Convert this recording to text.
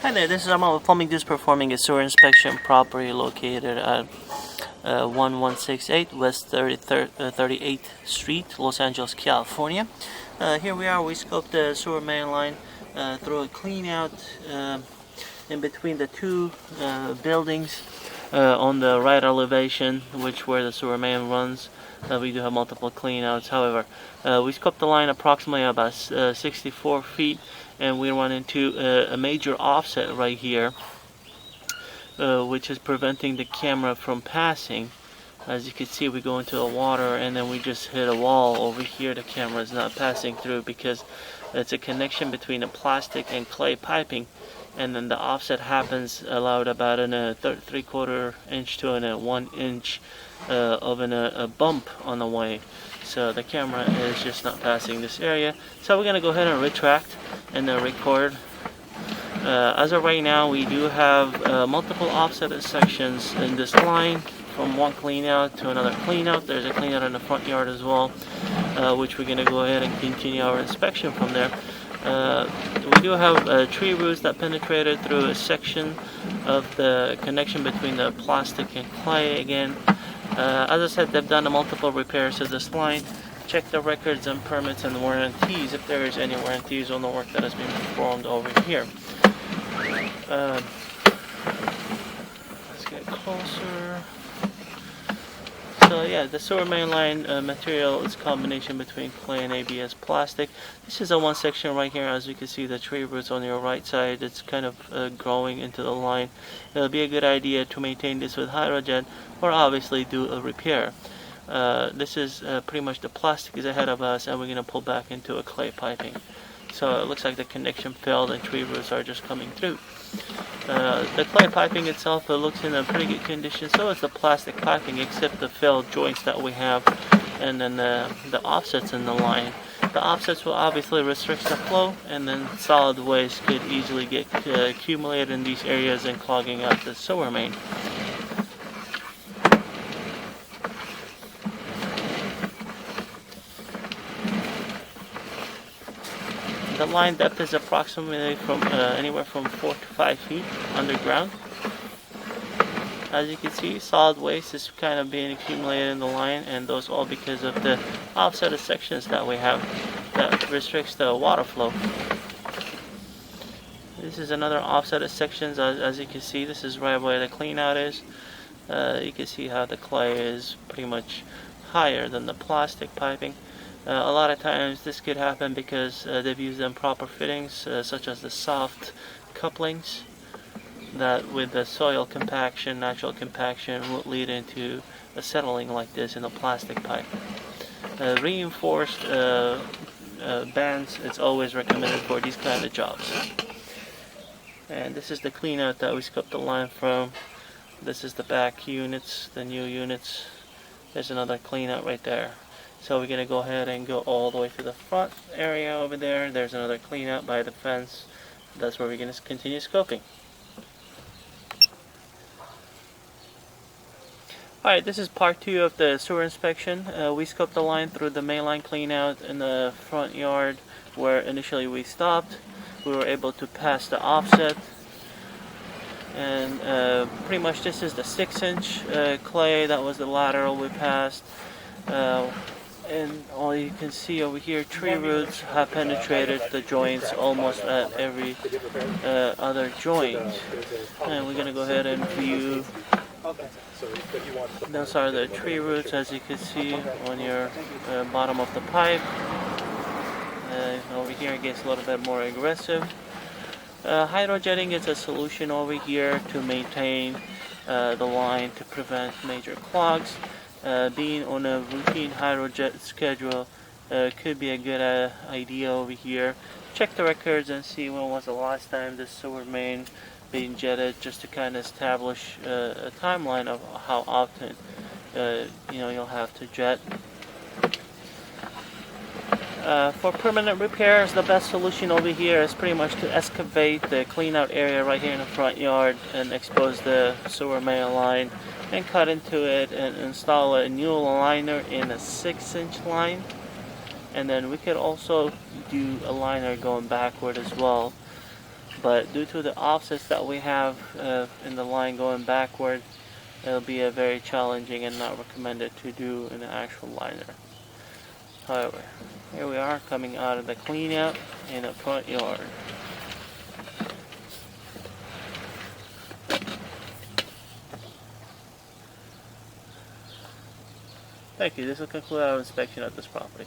Hi there, this is Armand with Plumbing Dudes performing a sewer inspection property located at 1168 West 38th Street, Los Angeles, California. Here we are, we scoped the sewer main line through a clean out in between the two buildings on the right elevation, which where the sewer main runs. We do have multiple clean outs. However, we scoped the line approximately about 64 feet, and we run into a major offset right here, which is preventing the camera from passing. As you can see, we go into the water and then we just hit a wall over here. The camera is not passing through because it's a connection between the plastic and clay piping, and then the offset happens allowed about in a 3/4 inch to in a 1 inch of a bump on the way. So the camera is just not passing this area. So we're gonna go ahead and retract and then record. As of right now, we do have multiple offset sections in this line, from one clean out to another clean out. There's a clean out in the front yard as well, which we're gonna go ahead and continue our inspection from there. We do have tree roots that penetrated through a section of the connection between the plastic and clay again. As I said, they've done multiple repairs to this line. Check the records and permits and warranties if there is any warranties on the work that has been performed over here. Let's get closer. So yeah, the sewer main line material is a combination between clay and ABS plastic. This is a one section right here. As you can see, the tree roots on your right side, it's kind of growing into the line. It'll be a good idea to maintain this with hydrogen, or obviously do a repair. This is pretty much the plastic is ahead of us, and we're going to pull back into a clay piping. So it looks like the connection failed and tree roots are just coming through. The clay piping itself looks in a pretty good condition, so is the plastic piping, except the failed joints that we have, and then the offsets in the line. The offsets will obviously restrict the flow, and then solid waste could easily get accumulated in these areas and clogging up the sewer main. The line depth is approximately from anywhere from 4 to 5 feet underground. As you can see, solid waste is kind of being accumulated in the line, and those all because of the offset sections that we have that restricts the water flow. This is another offset sections. As you can see, this is right where the clean out is. You can see how the clay is pretty much higher than the plastic piping. A lot of times this could happen because they've used improper fittings, such as the soft couplings, that with the soil compaction, natural compaction, will lead into a settling like this in a plastic pipe. Reinforced bands, it's always recommended for these kind of jobs. And this is the clean out that we scoped the line from. This is the back units, the new units. There's another clean out right there. So we're going to go ahead and go all the way to the front area over there. There's another clean out by the fence. That's where we're going to continue scoping. Alright, this is part 2 of the sewer inspection. We scoped the line through the main line clean out in the front yard where initially we stopped. We were able to pass the offset. And pretty much this is the 6-inch clay. That was the lateral we passed. And all you can see over here, tree roots have penetrated the joints almost at every other joint. And we're going to go ahead and view. Those are the tree roots, as you can see on your bottom of the pipe. Over here it gets a little bit more aggressive. Hydrojetting is a solution over here to maintain the line to prevent major clogs. Being on a routine hydrojet schedule could be a good idea over here. Check the records and see when was the last time the sewer main being jetted, just to kind of establish a timeline of how often you'll have to jet. For permanent repairs, the best solution over here is pretty much to excavate the clean out area right here in the front yard and expose the sewer main line and cut into it and install a new liner in a 6-inch line. And then we could also do a liner going backward as well. but due to the offsets that we have in the line going backward, it'll be a very challenging and not recommended to do in an actual liner. However, here we are coming out of the clean out in a front yard. Thank you. This will conclude our inspection of this property.